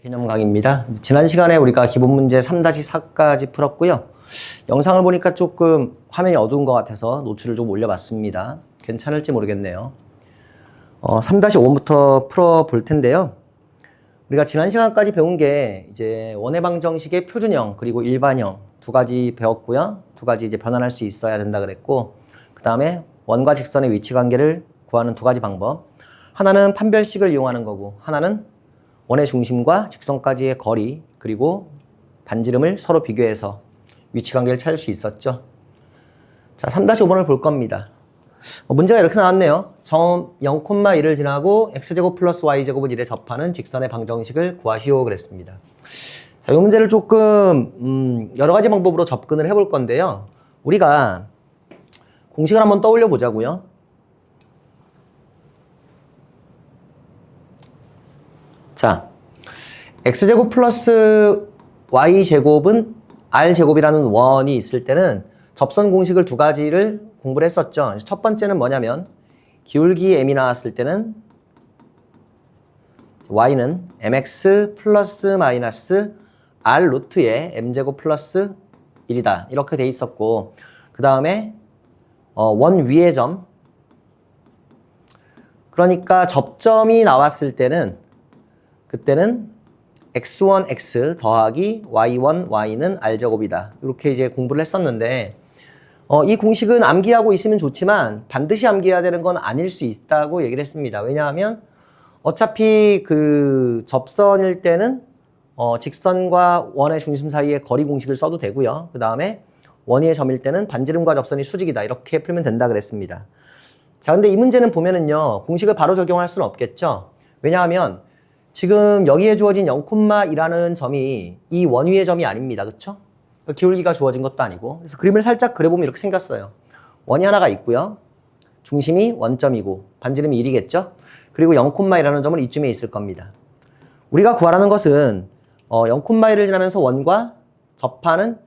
개념 강의입니다. 지난 시간에 우리가 기본 문제 3-4까지 풀었고요. 영상을 보니까 조금 화면이 어두운 것 같아서 노출을 좀 올려봤습니다. 괜찮을지 모르겠네요. 3-5부터 풀어볼 텐데요. 우리가 지난 시간까지 배운 게 이제 원의 방정식의 표준형 그리고 일반형 두 가지 배웠고요. 두 가지 이제 변환할 수 있어야 된다 그랬고, 그 다음에 원과 직선의 위치 관계를 구하는 두 가지 방법. 하나는 판별식을 이용하는 거고, 하나는 원의 중심과 직선까지의 거리, 그리고 반지름을 서로 비교해서 위치 관계를 찾을 수 있었죠. 자, 3-5번을 볼 겁니다. 문제가 이렇게 나왔네요. 점 0,1을 지나고 x제곱 플러스 y제곱은 1에 접하는 직선의 방정식을 구하시오 그랬습니다. 자, 이 문제를 조금 여러 가지 방법으로 접근을 해볼 건데요. 우리가 공식을 한번 떠올려 보자고요. 자, x제곱 플러스 y제곱은 r제곱이라는 원이 있을 때는 접선 공식을 두 가지를 공부를 했었죠. 첫 번째는 뭐냐면 기울기 m이 나왔을 때는 y는 mx 플러스 마이너스 r 루트의 m제곱 플러스 1이다. 이렇게 돼 있었고, 그 다음에 원 위의 점, 그러니까 접점이 나왔을 때는 그때는 x1x 더하기 y1y는 r제곱이다. 이렇게 이제 공부를 했었는데, 이 공식은 암기하고 있으면 좋지만 반드시 암기해야 되는 건 아닐 수 있다고 얘기를 했습니다. 왜냐하면 어차피 그 접선일 때는 직선과 원의 중심 사이의 거리 공식을 써도 되고요. 그 다음에 원위의 점일 때는 반지름과 접선이 수직이다. 이렇게 풀면 된다 그랬습니다. 자, 근데 이 문제는 보면은요, 공식을 바로 적용할 수는 없겠죠. 왜냐하면 지금 여기에 주어진 0,2라는 점이 이 원위의 점이 아닙니다. 그쵸? 기울기가 주어진 것도 아니고. 그래서 그림을 살짝 그려보면 이렇게 생겼어요. 원이 하나가 있고요. 중심이 원점이고 반지름이 1이겠죠? 그리고 0,1이라는 점은 이쯤에 있을 겁니다. 우리가 구하라는 것은 0,1을 지나면서 원과 접하는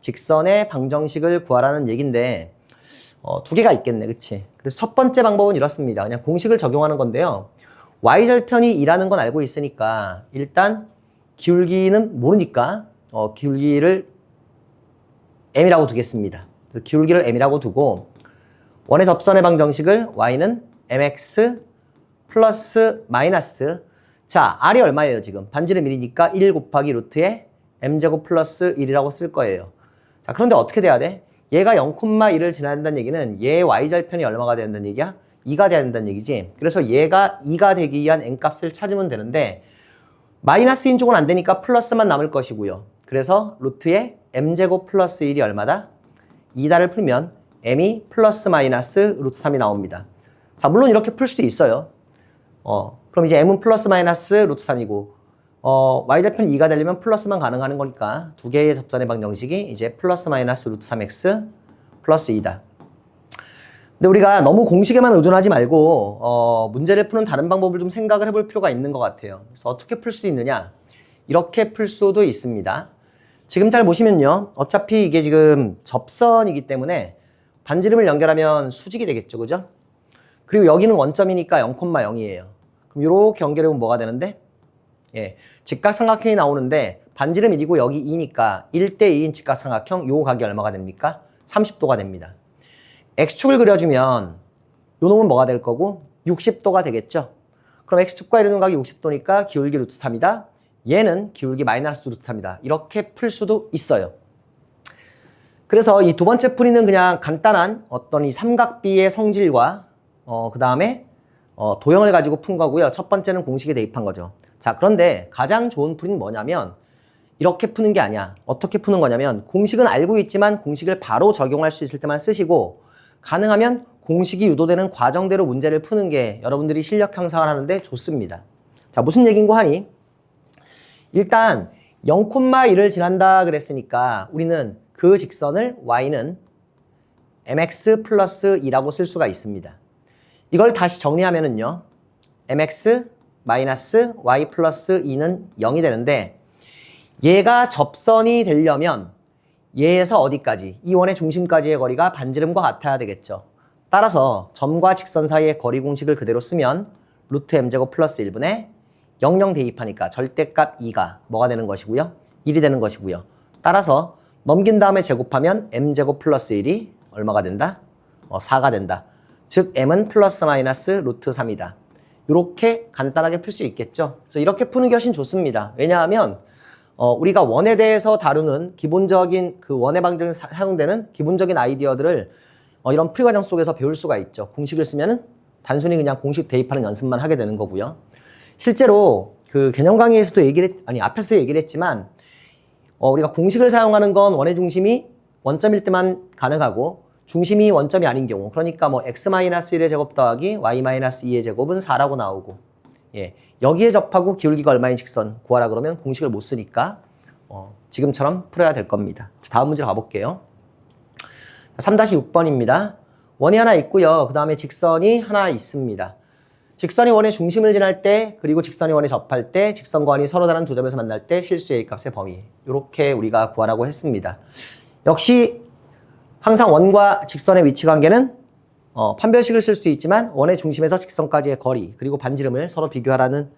직선의 방정식을 구하라는 얘기인데, 두 개가 있겠네. 그치? 그래서 첫 번째 방법은 이렇습니다. 그냥 공식을 적용하는 건데요. y절편이 2라는 건 알고 있으니까 일단 기울기는 모르니까 기울기를 m이라고 두겠습니다. 기울기를 m이라고 두고 원의 접선의 방정식을 y는 mx 플러스 마이너스, 자, r이 얼마예요 지금? 반지름 1이니까 1 곱하기 루트에 m제곱 플러스 1이라고 쓸 거예요. 자, 그런데 어떻게 돼야 돼? 얘가 0,1을 지나야 된다는 얘기는 얘의 y절편이 얼마가 돼야 된다는 얘기야? 2가 돼야 된다는 얘기지. 그래서 얘가 2가 되기 위한 n값을 찾으면 되는데, 마이너스인 쪽은 안 되니까 플러스만 남을 것이고요. 그래서 루트에 m제곱 플러스 1이 얼마다? 2다를 풀면 m이 플러스 마이너스 루트 3이 나옵니다. 자, 물론 이렇게 풀 수도 있어요. 그럼 이제 m은 플러스 마이너스 루트 3이고 y절편이 2가 되려면 플러스만 가능한 거니까 두 개의 접선의 방정식이 이제 플러스 마이너스 루트 3x 플러스 2다. 근데 우리가 너무 공식에만 의존하지 말고 문제를 푸는 다른 방법을 좀 생각을 해볼 필요가 있는 것 같아요. 그래서 어떻게 풀 수 있느냐? 이렇게 풀 수도 있습니다. 지금 잘 보시면요, 어차피 이게 지금 접선이기 때문에 반지름을 연결하면 수직이 되겠죠, 그죠? 그리고 여기는 원점이니까 0,0이에요. 그럼 이렇게 연결해보면 뭐가 되는데? 예, 직각삼각형이 나오는데 반지름 1이고 여기 2니까 1대2인 직각삼각형, 요 각이 얼마가 됩니까? 30도가 됩니다. x축을 그려주면 요 놈은 뭐가 될 거고? 60도가 되겠죠? 그럼 x축과 이루는 각이 60도니까 기울기 루트 3이다. 얘는 기울기 마이너스 루트 3이다. 이렇게 풀 수도 있어요. 그래서 이 두 번째 풀이는 그냥 간단한 어떤 이 삼각비의 성질과 그 다음에 도형을 가지고 푼 거고요. 첫 번째는 공식에 대입한 거죠. 자, 그런데 가장 좋은 풀이는 뭐냐면 이렇게 푸는 게 아니야. 어떻게 푸는 거냐면 공식은 알고 있지만 공식을 바로 적용할 수 있을 때만 쓰시고, 가능하면 공식이 유도되는 과정대로 문제를 푸는 게 여러분들이 실력 향상을 하는데 좋습니다. 자, 무슨 얘기인고 하니? 일단 0,1을 지난다 그랬으니까 우리는 그 직선을 y는 mx 플러스 2라고 쓸 수가 있습니다. 이걸 다시 정리하면은요, mx 마이너스 y 플러스 2는 0이 되는데, 얘가 접선이 되려면 얘에서 어디까지? 이 원의 중심까지의 거리가 반지름과 같아야 되겠죠. 따라서 점과 직선 사이의 거리 공식을 그대로 쓰면 루트 m제곱 플러스 1분의 00 대입하니까 절대값 2가 뭐가 되는 것이고요? 1이 되는 것이고요. 따라서 넘긴 다음에 제곱하면 m제곱 플러스 1이 얼마가 된다? 4가 된다. 즉 m은 플러스 마이너스 루트 3이다. 이렇게 간단하게 풀 수 있겠죠. 그래서 이렇게 푸는 게 훨씬 좋습니다. 왜냐하면 우리가 원에 대해서 다루는 기본적인 그 원의 방정에 사용되는 기본적인 아이디어들을 이런 풀이 과정 속에서 배울 수가 있죠. 공식을 쓰면은 단순히 그냥 공식 대입하는 연습만 하게 되는 거고요. 실제로 그 개념 강의에서도 앞에서도 얘기를 했지만 우리가 공식을 사용하는 건 원의 중심이 원점일 때만 가능하고 중심이 원점이 아닌 경우, 그러니까 뭐 x-1의 제곱 더하기 y-2의 제곱은 4라고 나오고, 예, 여기에 접하고 기울기가 얼마인 직선 구하라 그러면 공식을 못 쓰니까 지금처럼 풀어야 될 겁니다. 다음 문제로 가볼게요. 3-6번입니다. 원이 하나 있고요. 그 다음에 직선이 하나 있습니다. 직선이 원의 중심을 지날 때, 그리고 직선이 원에 접할 때, 직선과 원이 서로 다른 두 점에서 만날 때 실수 A값의 범위, 이렇게 우리가 구하라고 했습니다. 역시 항상 원과 직선의 위치 관계는 판별식을 쓸 수도 있지만 원의 중심에서 직선까지의 거리, 그리고 반지름을 서로 비교하라는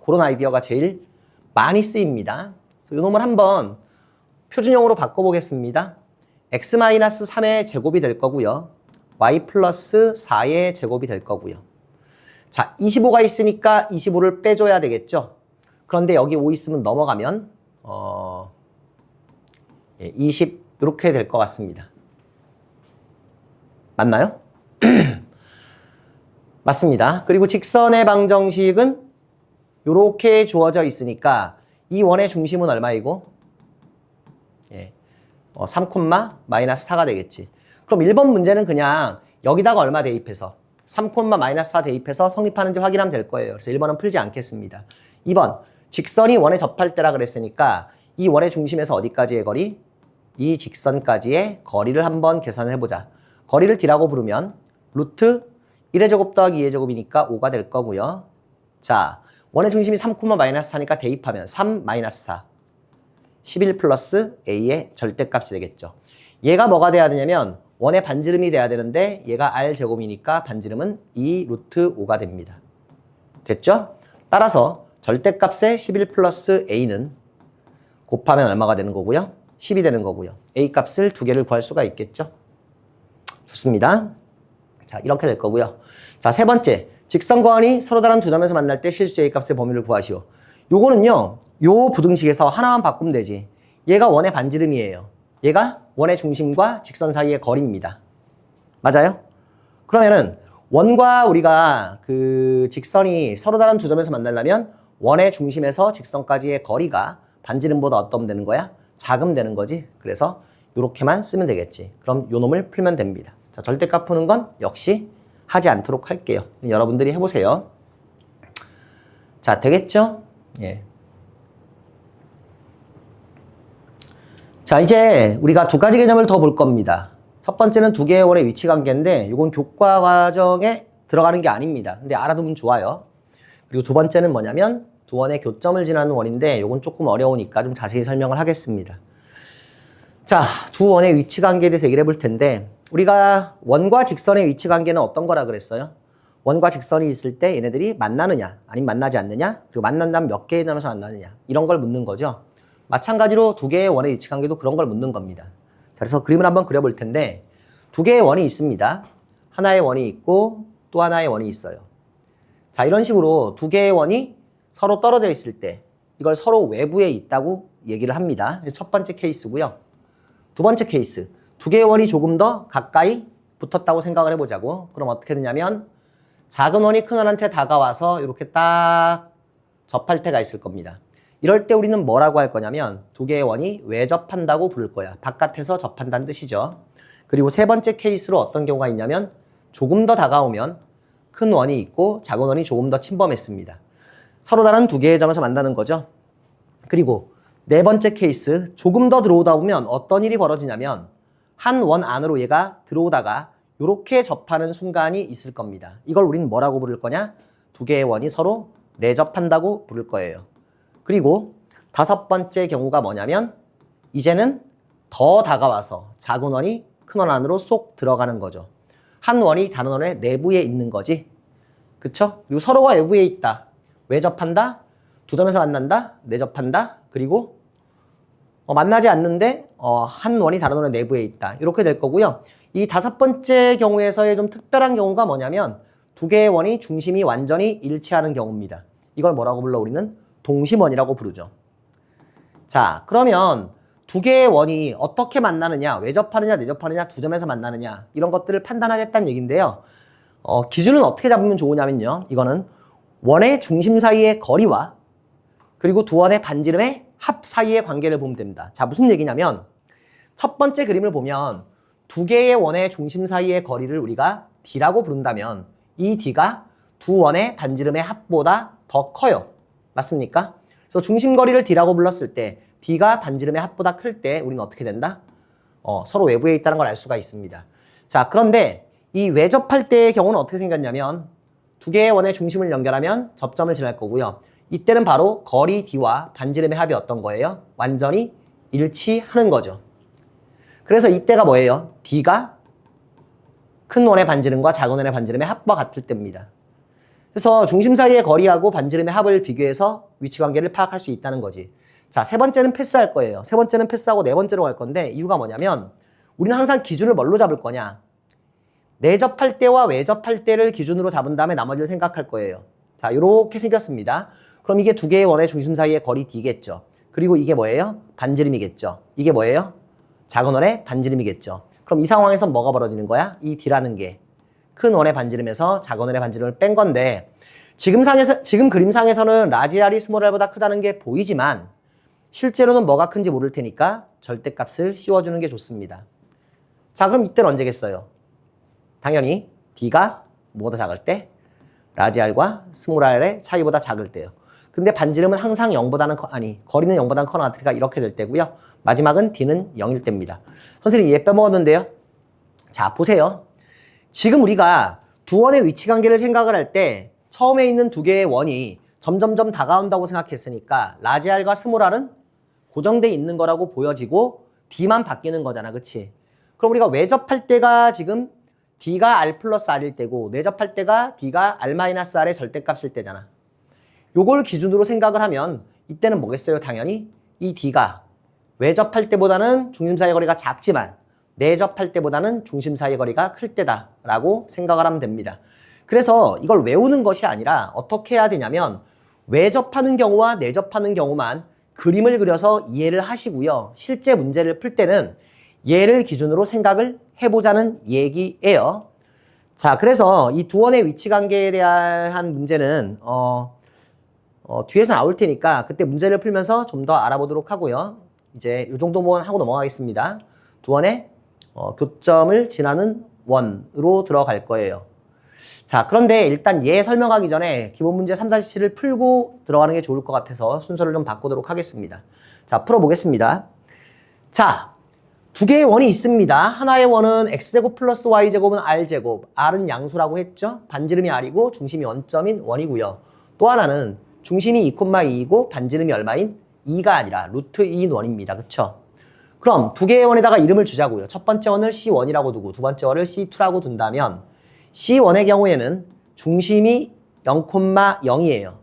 그런 아이디어가 제일 많이 쓰입니다. 그래서 이 놈을 한번 표준형으로 바꿔보겠습니다. x-3의 제곱이 될 거고요. y 플러스 4의 제곱이 될 거고요. 자, 25가 있으니까 25를 빼줘야 되겠죠. 그런데 여기 5 있으면 넘어가면 20 이렇게 될 것 같습니다. 맞나요? 맞습니다. 그리고 직선의 방정식은 이렇게 주어져 있으니까 이 원의 중심은 얼마이고? 3, 마이너스 4가 되겠지. 그럼 1번 문제는 그냥 여기다가 얼마 대입해서 3, 마이너스 4 대입해서 성립하는지 확인하면 될 거예요. 그래서 1번은 풀지 않겠습니다. 2번, 직선이 원에 접할 때라 그랬으니까 이 원의 중심에서 어디까지의 거리? 이 직선까지의 거리를 한번 계산을 해보자. 거리를 D라고 부르면 루트 1의 제곱 더하기 2의 제곱이니까 5가 될 거고요. 자, 원의 중심이 3, 마이너스 4니까 대입하면 3, 마이너스 4. 11 플러스 A의 절대값이 되겠죠. 얘가 뭐가 돼야 되냐면 원의 반지름이 돼야 되는데 얘가 R제곱이니까 반지름은 2 루트 5가 됩니다. 됐죠? 따라서 절대값의 11 플러스 A는 곱하면 얼마가 되는 거고요? 10이 되는 거고요. A값을 두 개를 구할 수가 있겠죠? 좋습니다. 자, 이렇게 될 거고요. 자, 세 번째. 직선과 원이 서로 다른 두 점에서 만날 때 실수 A값의 범위를 구하시오. 요거는요, 요 부등식에서 하나만 바꾸면 되지. 얘가 원의 반지름이에요. 얘가 원의 중심과 직선 사이의 거리입니다. 맞아요? 그러면은 원과 우리가 그 직선이 서로 다른 두 점에서 만나려면 원의 중심에서 직선까지의 거리가 반지름보다 어떤 되는 거야? 작음 되는 거지. 그래서 요렇게만 쓰면 되겠지. 그럼 요 놈을 풀면 됩니다. 자, 절대값 푸는 건 역시 하지 않도록 할게요. 여러분들이 해보세요. 자, 되겠죠? 예. 자, 이제 우리가 두 가지 개념을 더 볼 겁니다. 첫 번째는 두 개의 원의 위치 관계인데 이건 교과 과정에 들어가는 게 아닙니다. 근데 알아두면 좋아요. 그리고 두 번째는 뭐냐면 두 원의 교점을 지나는 원인데 이건 조금 어려우니까 좀 자세히 설명을 하겠습니다. 자, 두 원의 위치 관계에 대해서 얘기를 해볼 텐데 우리가 원과 직선의 위치 관계는 어떤 거라 그랬어요? 원과 직선이 있을 때 얘네들이 만나느냐 아니면 만나지 않느냐, 그리고 만난다면 몇 개의 점에서 만나느냐, 이런 걸 묻는 거죠. 마찬가지로 두 개의 원의 위치 관계도 그런 걸 묻는 겁니다. 자, 그래서 그림을 한번 그려볼 텐데 두 개의 원이 있습니다. 하나의 원이 있고 또 하나의 원이 있어요. 자, 이런 식으로 두 개의 원이 서로 떨어져 있을 때 이걸 서로 외부에 있다고 얘기를 합니다. 첫 번째 케이스고요. 두 번째 케이스, 두 개의 원이 조금 더 가까이 붙었다고 생각을 해보자고. 그럼 어떻게 되냐면 작은 원이 큰 원한테 다가와서 이렇게 딱 접할 때가 있을 겁니다. 이럴 때 우리는 뭐라고 할 거냐면 두 개의 원이 외접한다고 부를 거야. 바깥에서 접한다는 뜻이죠. 그리고 세 번째 케이스로 어떤 경우가 있냐면 조금 더 다가오면 큰 원이 있고 작은 원이 조금 더 침범했습니다. 서로 다른 두 개의 점에서 만나는 거죠. 그리고 네 번째 케이스, 조금 더 들어오다 보면 어떤 일이 벌어지냐면 한 원 안으로 얘가 들어오다가 이렇게 접하는 순간이 있을 겁니다. 이걸 우리는 뭐라고 부를 거냐? 두 개의 원이 서로 내접한다고 부를 거예요. 그리고 다섯 번째 경우가 뭐냐면 이제는 더 다가와서 작은 원이 큰 원 안으로 쏙 들어가는 거죠. 한 원이 다른 원의 내부에 있는 거지. 그쵸? 그리고 서로가 외부에 있다. 왜 접한다? 두 점에서 만난다? 네 접한다? 그리고 만나지 않는데 한 원이 다른 원의 내부에 있다. 이렇게 될 거고요. 이 다섯 번째 경우에서의 좀 특별한 경우가 뭐냐면 두 개의 원이 중심이 완전히 일치하는 경우입니다. 이걸 뭐라고 불러? 우리는 동심원이라고 부르죠. 자, 그러면 두 개의 원이 어떻게 만나느냐, 왜 접하느냐, 내 접하느냐, 두 점에서 만나느냐 이런 것들을 판단하겠다는 얘기인데요. 기준은 어떻게 잡으면 좋으냐면요. 이거는 원의 중심 사이의 거리와 그리고 두 원의 반지름의 합 사이의 관계를 보면 됩니다. 자, 무슨 얘기냐면 첫 번째 그림을 보면 두 개의 원의 중심 사이의 거리를 우리가 D라고 부른다면 이 D가 두 원의 반지름의 합보다 더 커요. 맞습니까? 그래서 중심 거리를 D라고 불렀을 때 D가 반지름의 합보다 클 때 우리는 어떻게 된다? 서로 외부에 있다는 걸 알 수가 있습니다. 자, 그런데 이 외접할 때의 경우는 어떻게 생겼냐면 두 개의 원의 중심을 연결하면 접점을 지날 거고요. 이때는 바로 거리 D와 반지름의 합이 어떤 거예요? 완전히 일치하는 거죠. 그래서 이때가 뭐예요? D가 큰 원의 반지름과 작은 원의 반지름의 합과 같을 때입니다. 그래서 중심 사이의 거리하고 반지름의 합을 비교해서 위치관계를 파악할 수 있다는 거지. 자, 세 번째는 패스할 거예요. 세 번째는 패스하고 네 번째로 갈 건데 이유가 뭐냐면 우리는 항상 기준을 뭘로 잡을 거냐? 내접할 때와 외접할 때를 기준으로 잡은 다음에 나머지를 생각할 거예요. 자, 이렇게 생겼습니다. 그럼 이게 두 개의 원의 중심 사이의 거리 D겠죠. 그리고 이게 뭐예요? 반지름이겠죠. 이게 뭐예요? 작은 원의 반지름이겠죠. 그럼 이 상황에서 뭐가 벌어지는 거야? 이 D라는 게 큰 원의 반지름에서 작은 원의 반지름을 뺀 건데 지금 그림상에서는 라지 R이 스몰 R보다 크다는 게 보이지만 실제로는 뭐가 큰지 모를 테니까 절대값을 씌워주는 게 좋습니다. 자, 그럼 이때는 언제겠어요? 당연히 D가 뭐보다 작을 때? 라지 R과 스몰 R의 차이보다 작을 때요. 근데 반지름은 항상 0보다는 거리는 0보다는 커나 같으니까 이렇게 될 때고요. 마지막은 D는 0일 때입니다. 선생님 얘 빼먹었는데요. 자, 보세요. 지금 우리가 두 원의 위치 관계를 생각을 할 때 처음에 있는 두 개의 원이 점점점 다가온다고 생각했으니까 라지 R과 스몰 R은 고정돼 있는 거라고 보여지고 D만 바뀌는 거잖아. 그치? 그럼 우리가 외접할 때가 지금 D가 R 플러스 R일 때고 내접할 때가 D가 R 마이너스 R의 절대값일 때잖아. 요걸 기준으로 생각을 하면 이때는 뭐겠어요? 당연히 이 D가 외접할 때보다는 중심 사이의 거리가 작지만 내접할 때보다는 중심 사이의 거리가 클 때다라고 생각을 하면 됩니다. 그래서 이걸 외우는 것이 아니라 어떻게 해야 되냐면 외접하는 경우와 내접하는 경우만 그림을 그려서 이해를 하시고요. 실제 문제를 풀 때는 얘를 기준으로 생각을 해보자는 얘기예요. 자, 그래서 이 두 원의 위치 관계에 대한 문제는 뒤에서 나올 테니까 그때 문제를 풀면서 좀 더 알아보도록 하고요. 이제 이 정도만 하고 넘어가겠습니다. 두 원의 교점을 지나는 원으로 들어갈 거예요. 자, 그런데 일단 얘 설명하기 전에 기본 문제 3, 4, 7을 풀고 들어가는 게 좋을 것 같아서 순서를 좀 바꾸도록 하겠습니다. 자, 풀어보겠습니다. 자, 두 개의 원이 있습니다. 하나의 원은 x제곱 플러스 y제곱은 r제곱. r은 양수라고 했죠. 반지름이 r이고 중심이 원점인 원이고요. 또 하나는 중심이 2,2이고 반지름이 얼마인? 2가 아니라 루트 2인 원입니다. 그쵸? 그럼 두 개의 원에다가 이름을 주자고요. 첫 번째 원을 C1이라고 두고 두 번째 원을 C2라고 둔다면 C1의 경우에는 중심이 0,0이에요.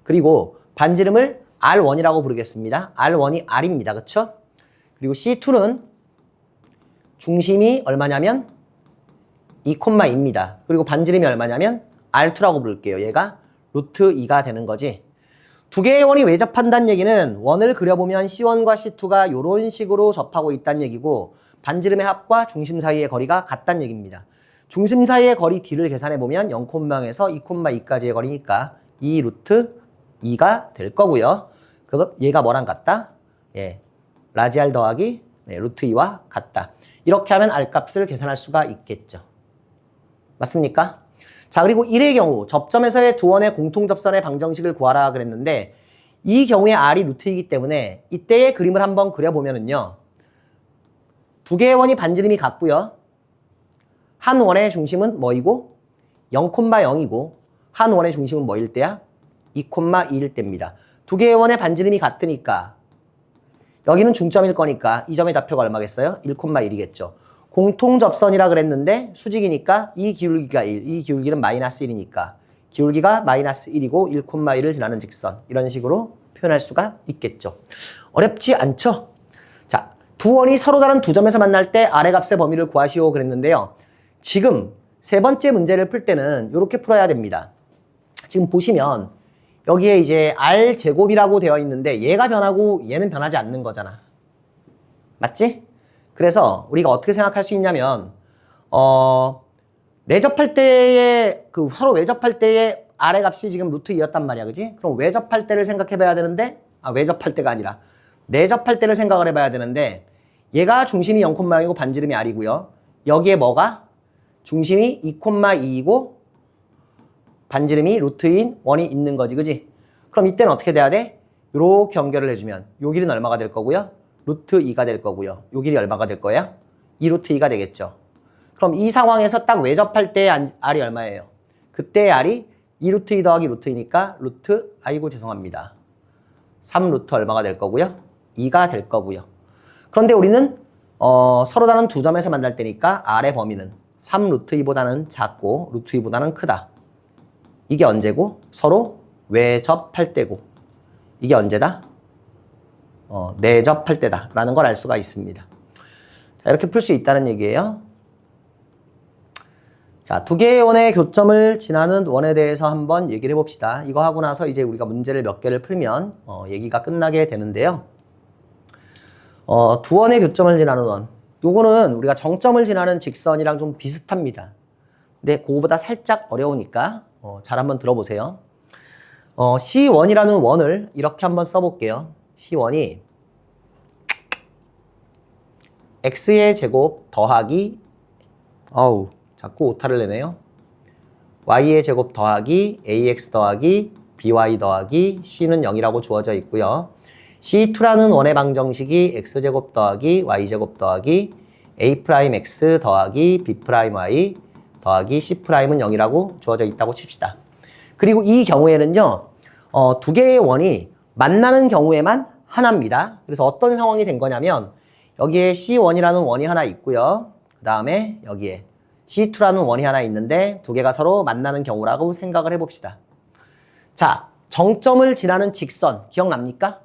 그리고 반지름을 R1이라고 부르겠습니다. R1이 R입니다. 그쵸? 그리고 C2는 중심이 얼마냐면 2,2입니다. 그리고 반지름이 얼마냐면 R2라고 부를게요. 얘가 루트 2가 되는 거지. 두 개의 원이 왜 접한다는 얘기는 원을 그려보면 C1과 C2가 이런 식으로 접하고 있다는 얘기고 반지름의 합과 중심 사이의 거리가 같다는 얘기입니다. 중심 사이의 거리 D를 계산해보면 0,0에서 2,2까지의 거리니까 2 루트 2가 될 거고요. 그래서 얘가 뭐랑 같다? 예, 라지 R 더하기 루트 2와 같다. 이렇게 하면 R 값을 계산할 수가 있겠죠. 맞습니까? 자, 그리고 1의 경우 접점에서의 두 원의 공통접선의 방정식을 구하라 그랬는데 이 경우에 R이 루트이기 때문에 이때의 그림을 한번 그려보면은요. 두 개의 원이 반지름이 같고요. 한 원의 중심은 뭐이고? 0,0이고 한 원의 중심은 뭐일 때야? 2,2일 때입니다. 두 개의 원의 반지름이 같으니까 여기는 중점일 거니까 이 점의 좌표가 얼마겠어요? 1,1이겠죠. 공통접선이라 그랬는데 수직이니까 이 기울기가 1, 이 기울기는 마이너스 1이니까 기울기가 마이너스 1이고 1,1을 지나는 직선. 이런 식으로 표현할 수가 있겠죠. 어렵지 않죠? 자, 두 원이 서로 다른 두 점에서 만날 때 아래 값의 범위를 구하시오 그랬는데요. 지금 세 번째 문제를 풀 때는 이렇게 풀어야 됩니다. 지금 보시면 여기에 이제 R 제곱이라고 되어 있는데 얘가 변하고 얘는 변하지 않는 거잖아. 맞지? 그래서 우리가 어떻게 생각할 수 있냐면 내접할 때의 서로 외접할 때의 R의 값이 지금 루트 2였단 말이야. 그지? 그럼 외접할 때를 생각해 봐야 되는데 외접할 때가 아니라 내접할 때를 생각을 해 봐야 되는데 얘가 중심이 0,0이고 반지름이 R이고요. 여기에 뭐가? 중심이 2,2이고 반지름이 루트인 1이 있는 거지. 그지? 그럼 이때는 어떻게 돼야 돼? 요렇게 연결을 해주면 요 길이는 얼마가 될 거고요? 루트 2가 될 거고요. 요 길이 얼마가 될 거야? 2 루트 2가 되겠죠. 그럼 이 상황에서 딱 외접할 때의 R이 얼마예요? 그때의 R이 2 루트 2 더하기 루트 2니까 루트, 아이고 죄송합니다. 3 루트 얼마가 될 거고요? 2가 될 거고요. 그런데 우리는 서로 다른 두 점에서 만날 때니까 R의 범위는 3 루트 2보다는 작고 루트 2보다는 크다. 이게 언제고? 서로 외접할 때고. 이게 언제다? 내접할 때다 라는 걸 알 수가 있습니다. 자, 이렇게 풀 수 있다는 얘기예요. 자, 두 개의 원의 교점을 지나는 원에 대해서 한번 얘기를 해봅시다. 이거 하고 나서 이제 우리가 문제를 몇 개를 풀면 얘기가 끝나게 되는데요. 두 원의 교점을 지나는 원. 요거는 우리가 정점을 지나는 직선이랑 좀 비슷합니다. 근데 그거보다 살짝 어려우니까 잘 한번 들어보세요. C1이라는 원을 이렇게 한번 써볼게요. C1이 x의 제곱 더하기 자꾸 오타를 내네요. y의 제곱 더하기 ax 더하기 by 더하기 c는 0이라고 주어져 있고요. C2라는 원의 방정식이 x제곱 더하기 y제곱 더하기 a'x 더하기 b'y 더하기 c'은 0이라고 주어져 있다고 칩시다. 그리고 이 경우에는요. 두 개의 원이 만나는 경우에만 하나입니다. 그래서 어떤 상황이 된 거냐면 여기에 C1이라는 원이 하나 있고요. 그 다음에 여기에 C2라는 원이 하나 있는데 두 개가 서로 만나는 경우라고 생각을 해봅시다. 자, 정점을 지나는 직선 기억납니까?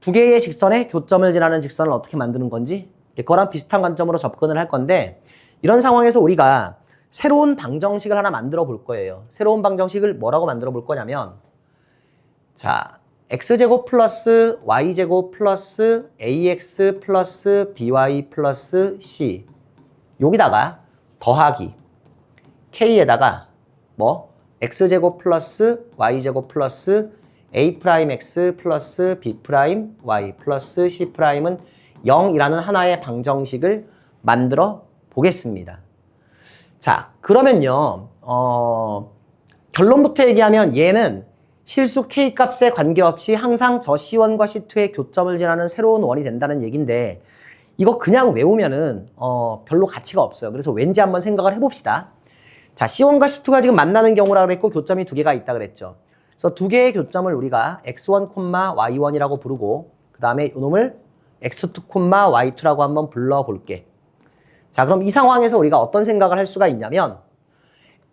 두 개의 직선의 교점을 지나는 직선을 어떻게 만드는 건지 그거랑 비슷한 관점으로 접근을 할 건데 이런 상황에서 우리가 새로운 방정식을 하나 만들어 볼 거예요. 새로운 방정식을 뭐라고 만들어 볼 거냐면 자, x제곱 플러스 y제곱 플러스 ax 플러스 by 플러스 c 여기다가 더하기 k에다가 x제곱 플러스 y제곱 플러스 a'x 플러스 b'y 플러스 c'은 0이라는 하나의 방정식을 만들어 보겠습니다. 자, 그러면요 결론부터 얘기하면 얘는 실수 K값에 관계없이 항상 저 C1과 C2의 교점을 지나는 새로운 원이 된다는 얘기인데 이거 그냥 외우면은 별로 가치가 없어요. 그래서 왠지 한번 생각을 해봅시다. 자, C1과 C2가 지금 만나는 경우라 그랬고 교점이 두 개가 있다 그랬죠. 그래서 두 개의 교점을 우리가 X1, Y1이라고 부르고 그 다음에 이놈을 X2, Y2라고 한번 불러볼게. 자, 그럼 이 상황에서 우리가 어떤 생각을 할 수가 있냐면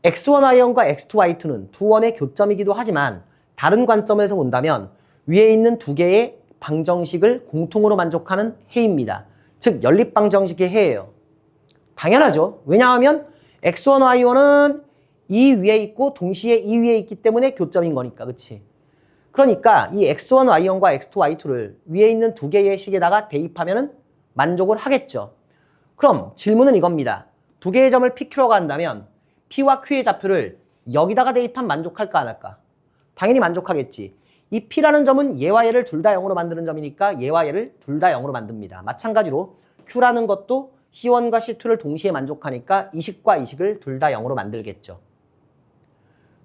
X1Y1과 X2Y2는 두 원의 교점이기도 하지만 다른 관점에서 본다면 위에 있는 두 개의 방정식을 공통으로 만족하는 해입니다. 즉 연립방정식의 해예요. 당연하죠. 왜냐하면 X1Y1은 이 위에 있고 동시에 이 위에 있기 때문에 교점인 거니까. 그치? 그러니까 이 X1Y1과 X2Y2를 위에 있는 두 개의 식에다가 대입하면 만족을 하겠죠. 그럼 질문은 이겁니다. 두 개의 점을 PQ라고 한다면 P와 Q의 좌표를 여기다가 대입하면 만족할까 안 할까? 당연히 만족하겠지. 이 P라는 점은 얘와 얘를 둘 다 0으로 만드는 점이니까 얘와 얘를 둘 다 0으로 만듭니다. 마찬가지로 Q라는 것도 C1과 C2를 동시에 만족하니까 이 식과 이 식을 둘 다 0으로 만들겠죠.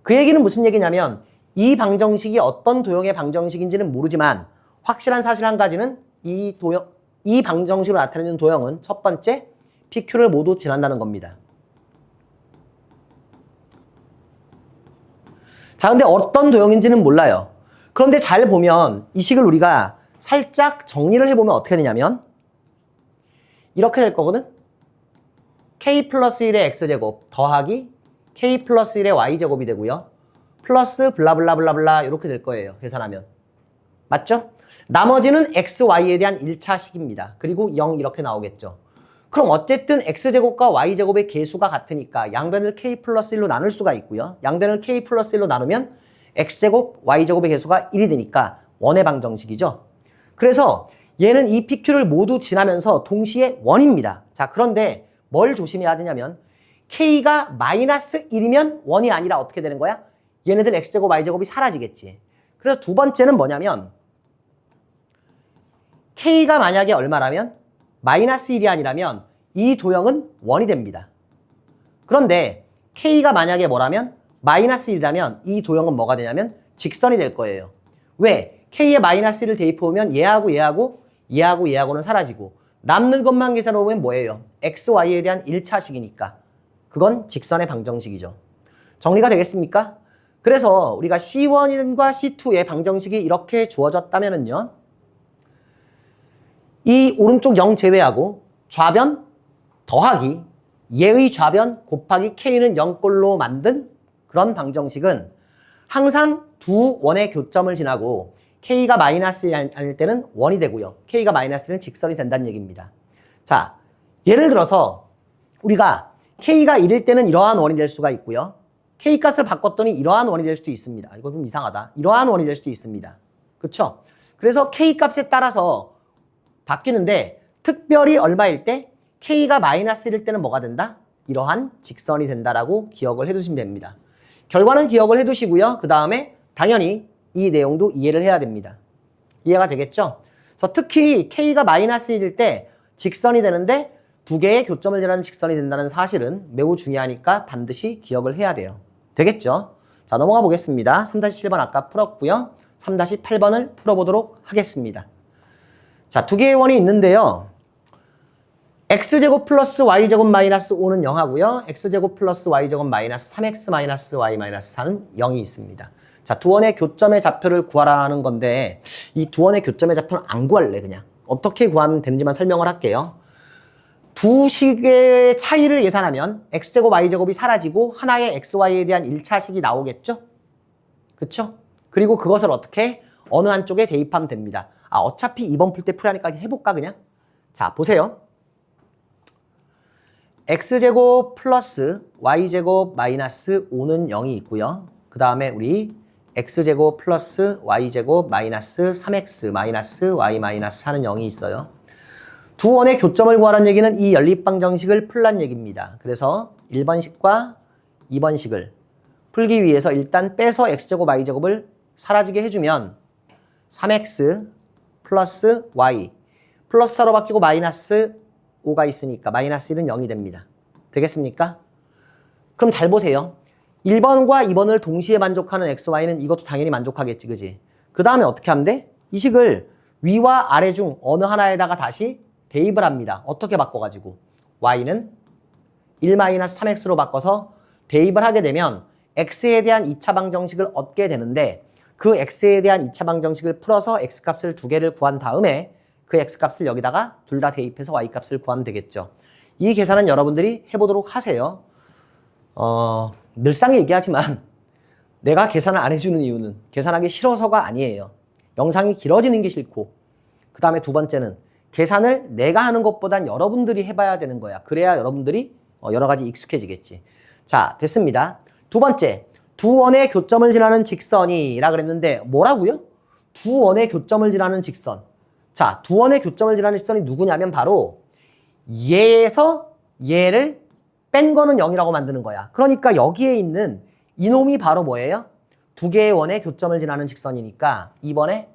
그 얘기는 무슨 얘기냐면 이 방정식이 어떤 도형의 방정식인지는 모르지만 확실한 사실 한 가지는 이 방정식으로 나타내는 도형은 첫 번째 PQ를 모두 지난다는 겁니다. 자, 근데 어떤 도형인지는 몰라요. 그런데 잘 보면 이 식을 우리가 살짝 정리를 해보면 어떻게 되냐면 이렇게 될 거거든? K 플러스 1의 X제곱 더하기 K 플러스 1의 Y제곱이 되고요. 플러스 블라블라블라블라 이렇게 될 거예요. 계산하면. 맞죠? 나머지는 xy에 대한 1차식입니다. 그리고 0 이렇게 나오겠죠. 그럼 어쨌든 x제곱과 y제곱의 계수가 같으니까 양변을 k 플러스 1로 나눌 수가 있고요. 양변을 k 플러스 1로 나누면 x제곱, y제곱의 계수가 1이 되니까 원의 방정식이죠. 그래서 얘는 이 PQ를 모두 지나면서 동시에 원입니다. 자, 그런데 뭘 조심해야 되냐면 k가 마이너스 1이면 원이 아니라 어떻게 되는 거야? 얘네들 x제곱, y제곱이 사라지겠지. 그래서 두 번째는 뭐냐면 k가 만약에 얼마라면 마이너스 1이 아니라면 이 도형은 원이 됩니다. 그런데 k가 만약에 뭐라면 마이너스 1이라면 이 도형은 뭐가 되냐면 직선이 될 거예요. 왜? k에 마이너스 1을 대입해보면 얘하고는 사라지고 남는 것만 계산해보면 뭐예요? x, y에 대한 1차식이니까 그건 직선의 방정식이죠. 정리가 되겠습니까? 그래서 우리가 C1과 C2의 방정식이 이렇게 주어졌다면은요. 이 오른쪽 0 제외하고 좌변 더하기 얘의 좌변 곱하기 k는 0꼴로 만든 그런 방정식은 항상 두 원의 교점을 지나고 k가 마이너스 1일 아닐 때는 원이 되고요. k가 마이너스 1은 직선이 된다는 얘기입니다. 자, 예를 들어서 우리가 k가 1일 때는 이러한 원이 될 수가 있고요. k 값을 바꿨더니 이러한 원이 될 수도 있습니다. 이거 좀 이상하다. 이러한 원이 될 수도 있습니다. 그쵸? 그래서 k 값에 따라서 바뀌는데 특별히 얼마일 때 k가 마이너스 1일 때는 뭐가 된다? 이러한 직선이 된다라고 기억을 해두시면 됩니다. 결과는 기억을 해두시고요. 그 다음에 당연히 이 내용도 이해를 해야 됩니다. 이해가 되겠죠? 그래서 특히 k가 마이너스 1일 때 직선이 되는데 두 개의 교점을 지나는 직선이 된다는 사실은 매우 중요하니까 반드시 기억을 해야 돼요. 되겠죠? 자, 넘어가 보겠습니다. 3-7번 아까 풀었고요. 3-8번을 풀어보도록 하겠습니다. 자, 두 개의 원이 있는데요. x제곱 플러스 y제곱 마이너스 5는 0 하고요. x제곱 플러스 y제곱 마이너스 3x 마이너스 y 마이너스 4는 0이 있습니다. 자, 두 원의 교점의 좌표를 구하라는 건데 이 두 원의 교점의 좌표는 안 구할래 그냥. 어떻게 구하면 되는지만 설명을 할게요. 두 식의 차이를 계산하면 x제곱 y제곱이 사라지고 하나의 xy에 대한 1차식이 나오겠죠? 그쵸? 그리고 그것을 어떻게 어느 한쪽에 대입하면 됩니다. 아, 어차피 2번 풀 때 풀하니까 해볼까 그냥? 자, 보세요. x제곱 플러스 y제곱 마이너스 5는 0이 있고요. 그 다음에 우리 x제곱 플러스 y제곱 마이너스 3x 마이너스 y 마이너스 4는 0이 있어요. 두 원의 교점을 구하라는 얘기는 이 연립방정식을 풀란 얘기입니다. 그래서 1번식과 2번식을 풀기 위해서 일단 빼서 x제곱 y제곱을 사라지게 해주면 3x 플러스 y 플러스 4로 바뀌고 마이너스 5가 있으니까 마이너스 1은 0이 됩니다. 되겠습니까? 그럼 잘 보세요. 1번과 2번을 동시에 만족하는 xy는 이것도 당연히 만족하겠지, 그지? 그 다음에 어떻게 하면 돼? 이 식을 위와 아래 중 어느 하나에다가 다시 대입을 합니다. 어떻게 바꿔가지고 y는 1-3x로 바꿔서 대입을 하게 되면 x에 대한 2차 방정식을 얻게 되는데 그 x에 대한 2차 방정식을 풀어서 x값을 두 개를 구한 다음에 그 x값을 여기다가 둘 다 대입해서 y값을 구하면 되겠죠. 이 계산은 여러분들이 해보도록 하세요. 늘상 얘기하지만 내가 계산을 안 해주는 이유는 계산하기 싫어서가 아니에요. 영상이 길어지는 게 싫고 그 다음에 두 번째는 계산을 내가 하는 것보단 여러분들이 해봐야 되는 거야. 그래야 여러분들이 여러 가지 익숙해지겠지. 자, 됐습니다. 두 번째, 두 원의 교점을 지나는 직선이라 그랬는데 뭐라고요? 두 원의 교점을 지나는 직선. 자, 두 원의 교점을 지나는 직선이 누구냐면 바로 얘에서 얘를 뺀 거는 0이라고 만드는 거야. 그러니까 여기에 있는 이놈이 바로 뭐예요? 두 개의 원의 교점을 지나는 직선이니까 2번에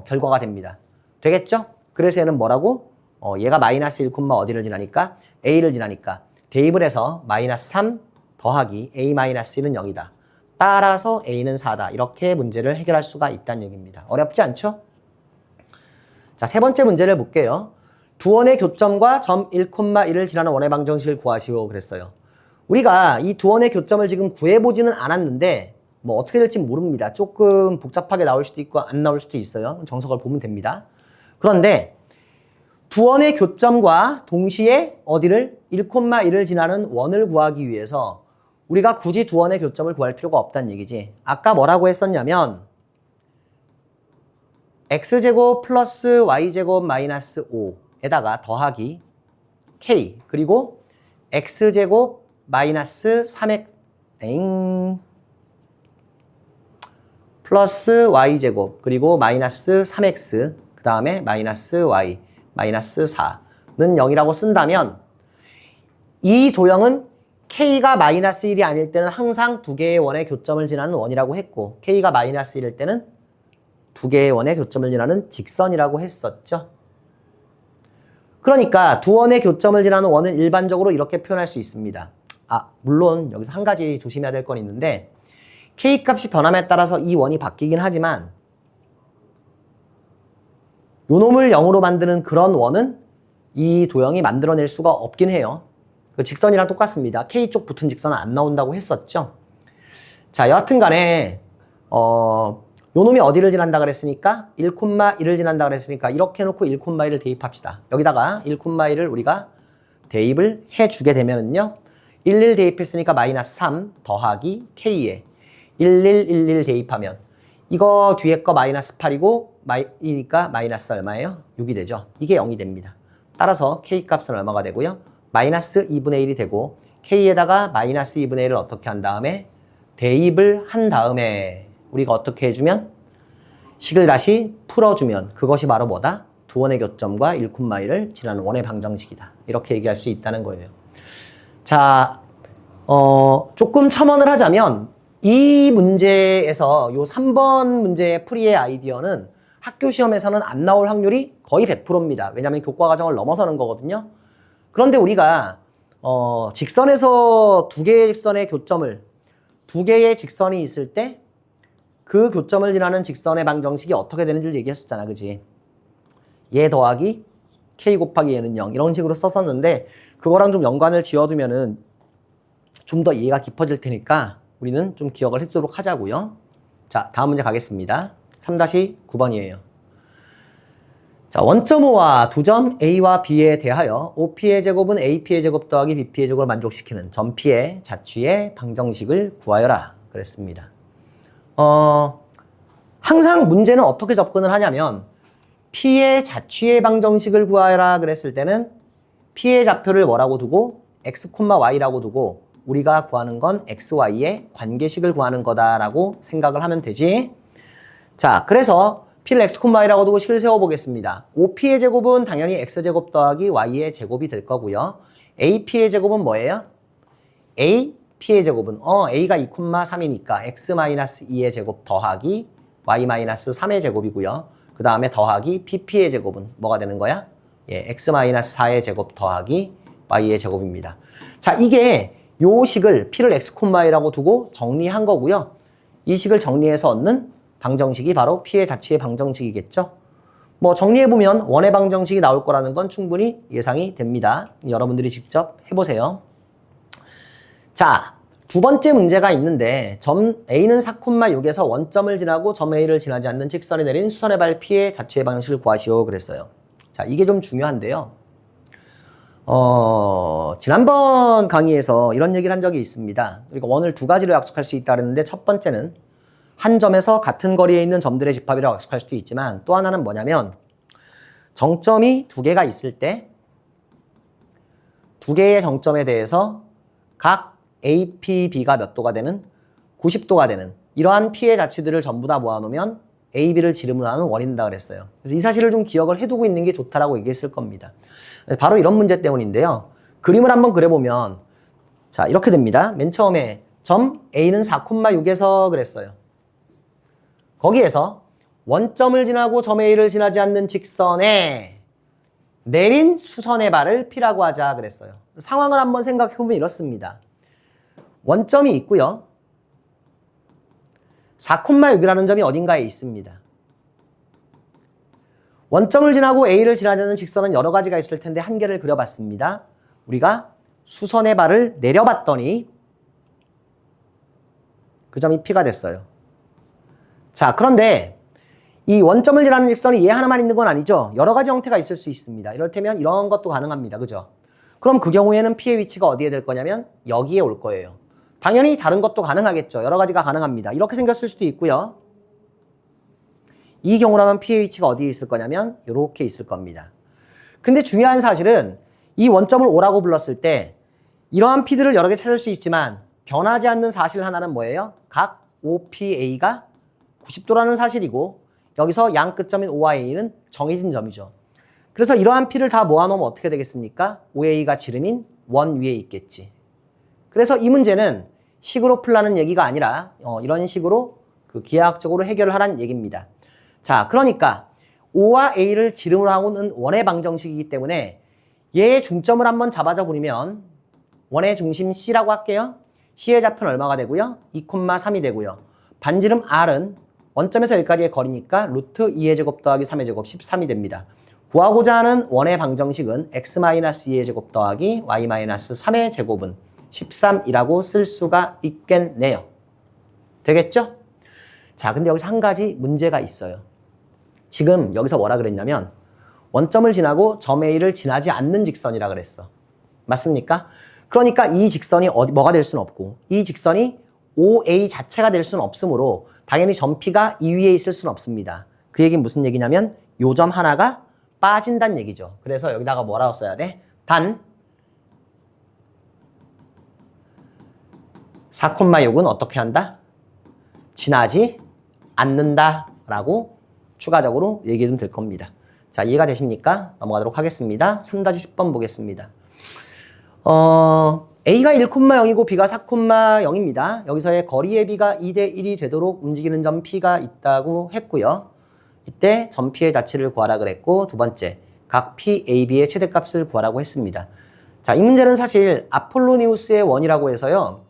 결과가 됩니다. 되겠죠? 그래서 얘는 뭐라고? 얘가 마이너스 1, 어디를 지나니까? A를 지나니까 대입을 해서 마이너스 3 더하기 A 마이너스 1은 0이다. 따라서 A는 4다. 이렇게 문제를 해결할 수가 있다는 얘기입니다. 어렵지 않죠? 자, 세 번째 문제를 볼게요. 두 원의 교점과 점 1,1을 지나는 원의 방정식을 구하시오 그랬어요. 우리가 이 두 원의 교점을 지금 구해보지는 않았는데 뭐 어떻게 될지 모릅니다. 조금 복잡하게 나올 수도 있고 안 나올 수도 있어요. 정석을 보면 됩니다. 그런데 두 원의 교점과 동시에 어디를 1,1을 지나는 원을 구하기 위해서 우리가 굳이 두 원의 교점을 구할 필요가 없다는 얘기지. 아까 뭐라고 했었냐면 x제곱 플러스 y제곱 마이너스 5에다가 더하기 k 그리고 x제곱 마이너스 3x 플러스 y제곱 그리고 마이너스 3x 그 다음에 마이너스 y 마이너스 4는 0이라고 쓴다면 이 도형은 k가 마이너스 1이 아닐 때는 항상 두 개의 원의 교점을 지나는 원이라고 했고 k가 마이너스 1일 때는 두 개의 원의 교점을 지나는 직선이라고 했었죠. 그러니까 두 원의 교점을 지나는 원은 일반적으로 이렇게 표현할 수 있습니다. 물론 여기서 한 가지 조심해야 될 건 있는데 k 값이 변함에 따라서 이 원이 바뀌긴 하지만 요 놈을 0으로 만드는 그런 원은 이 도형이 만들어낼 수가 없긴 해요. 그 직선이랑 똑같습니다. k 쪽 붙은 직선은 안 나온다고 했었죠. 자, 여하튼 간에 요 놈이 어디를 지난다 그랬으니까 1,1을 지난다 그랬으니까 이렇게 해놓고 1,1을 대입합시다. 여기다가 1,1을 우리가 대입을 해주게 되면은요 11 대입했으니까 마이너스 3 더하기 k에 1111 대입하면 이거 뒤에 거 마이너스 8이고 이니까 마이너스 얼마예요? 6이 되죠. 이게 0이 됩니다. 따라서 k 값은 얼마가 되고요? 마이너스 2분의 1이 되고 k에다가 마이너스 2분의 1을 어떻게 한 다음에 대입을 한 다음에 우리가 어떻게 해주면 식을 다시 풀어주면 그것이 바로 뭐다? 두 원의 교점과 1,1을 지나는 원의 방정식이다. 이렇게 얘기할 수 있다는 거예요. 자, 조금 첨언을 하자면 이 문제에서 요 3번 문제의 풀이의 아이디어는 학교 시험에서는 안 나올 확률이 거의 100%입니다. 왜냐하면 교과 과정을 넘어서는 거거든요. 그런데 우리가 직선에서 두 개의 직선의 교점을 두 개의 직선이 있을 때 그 교점을 지나는 직선의 방정식이 어떻게 되는지를 얘기했었잖아. 그지? 얘 더하기 k 곱하기 얘는 0 이런 식으로 썼었는데 그거랑 좀 연관을 지어두면은 좀 더 이해가 깊어질 테니까 우리는 좀 기억을 해두도록 하자고요. 자, 다음 문제 가겠습니다. 3-9번이에요. 자, 원점 O와 두 점 A와 B에 대하여 OP의 제곱은 AP의 제곱 더하기 BP의 제곱을 만족시키는 점 P의 자취의 방정식을 구하여라. 그랬습니다. 항상 문제는 어떻게 접근을 하냐면 P의 자취의 방정식을 구하여라 그랬을 때는 P의 좌표를 뭐라고 두고 x, y라고 두고 우리가 구하는 건 x, y의 관계식을 구하는 거다라고 생각을 하면 되지. 자, 그래서 P를 x, y라고 두고 식을 세워보겠습니다. OP의 제곱은 당연히 x제곱 더하기 y의 제곱이 될 거고요. AP의 제곱은 뭐예요? AP의 제곱은 A가 2,3이니까 x-2의 제곱 더하기 y-3의 제곱이고요. 그 다음에 더하기 BP의 제곱은 뭐가 되는 거야? 예, x-4의 제곱 더하기 y의 제곱입니다. 자, 이게 요 식을 P를 x, y라고 두고 정리한 거고요. 이 식을 정리해서 얻는 방정식이 바로 P의 자취의 방정식이겠죠. 뭐 정리해보면 원의 방정식이 나올 거라는 건 충분히 예상이 됩니다. 여러분들이 직접 해보세요. 자, 두 번째 문제가 있는데 점 A는 4,6에서 원점을 지나고 점 A를 지나지 않는 직선이 내린 수선의 발 P의 자취의 방정식을 구하시오 그랬어요. 자, 이게 좀 중요한데요. 지난번 강의에서 이런 얘기를 한 적이 있습니다. 그러니까 원을 두 가지로 약속할 수 있다 그랬는데 첫 번째는 한 점에서 같은 거리에 있는 점들의 집합이라고 약속할 수도 있지만 또 하나는 뭐냐면 정점이 두 개가 있을 때 두 개의 정점에 대해서 각 A, P, B가 몇 도가 되는 90도가 되는 이러한 P의 자취들을 전부 다 모아놓으면 A, B를 지름으로 하는 원이 된다 그랬어요. 그래서 이 사실을 좀 기억을 해두고 있는 게 좋다라고 얘기했을 겁니다. 바로 이런 문제 때문인데요. 그림을 한번 그려보면 자, 이렇게 됩니다. 맨 처음에 점 A는 4,6에서 그랬어요. 거기에서 원점을 지나고 점 A를 지나지 않는 직선에 내린 수선의 발을 P라고 하자 그랬어요. 상황을 한번 생각해보면 이렇습니다. 원점이 있고요. 4,6이라는 점이 어딘가에 있습니다. 원점을 지나고 A를 지나지 않는 직선은 여러 가지가 있을 텐데 한 개를 그려봤습니다. 우리가 수선의 발을 내려봤더니 그 점이 P가 됐어요. 자, 그런데 이 원점을 지나는 직선이 얘 하나만 있는 건 아니죠. 여러 가지 형태가 있을 수 있습니다. 이럴테면 이런 것도 가능합니다. 그죠? 그럼 그 경우에는 P의 위치가 어디에 될 거냐면 여기에 올 거예요. 당연히 다른 것도 가능하겠죠. 여러 가지가 가능합니다. 이렇게 생겼을 수도 있고요. 이 경우라면 pH가 어디에 있을 거냐면 이렇게 있을 겁니다. 근데 중요한 사실은 이 원점을 O라고 불렀을 때 이러한 P들을 여러 개 찾을 수 있지만 변하지 않는 사실 하나는 뭐예요? 각 OPA가 90도라는 사실이고 여기서 양 끝점인 O와 A는 정해진 점이죠. 그래서 이러한 P를 다 모아놓으면 어떻게 되겠습니까? OA가 지름인 원 위에 있겠지. 그래서 이 문제는 식으로 풀라는 얘기가 아니라 이런 식으로 기하학적으로 해결을 하라는 얘기입니다. 자, 그러니까 O와 A를 지름으로 하고는 원의 방정식이기 때문에 얘의 중점을 한번 잡아줘 보면 원의 중심 C라고 할게요. C의 좌표는 얼마가 되고요? 2,3이 되고요. 반지름 R은 원점에서 여기까지의 거리니까 루트 2의 제곱 더하기 3의 제곱 13이 됩니다. 구하고자 하는 원의 방정식은 x-2의 제곱 더하기 y-3의 제곱은 13이라고 쓸 수가 있겠네요. 되겠죠? 자, 근데 여기서 한 가지 문제가 있어요. 지금 여기서 뭐라 그랬냐면 원점을 지나고 점 A를 지나지 않는 직선이라 그랬어. 맞습니까? 그러니까 이 직선이 뭐가 될 수는 없고 이 직선이 OA 자체가 될 수는 없으므로 당연히 점 P가 이 위에 있을 수는 없습니다. 그 얘기는 무슨 얘기냐면 요 점 하나가 빠진다는 얘기죠. 그래서 여기다가 뭐라고 써야 돼? 단 4,6은 어떻게 한다? 지나지 않는다 라고 추가적으로 얘기해 주면 될 겁니다. 자, 이해가 되십니까? 넘어가도록 하겠습니다. 3-10번 보겠습니다. A가 1,0이고 B가 4,0입니다. 여기서의 거리의 B가 2대1이 되도록 움직이는 점 P가 있다고 했고요. 이때 점 P의 자치를 구하라 그랬고 두 번째, 각 P, A, B의 최대값을 구하라고 했습니다. 자, 이 문제는 사실 아폴로니우스의 원이라고 해서요.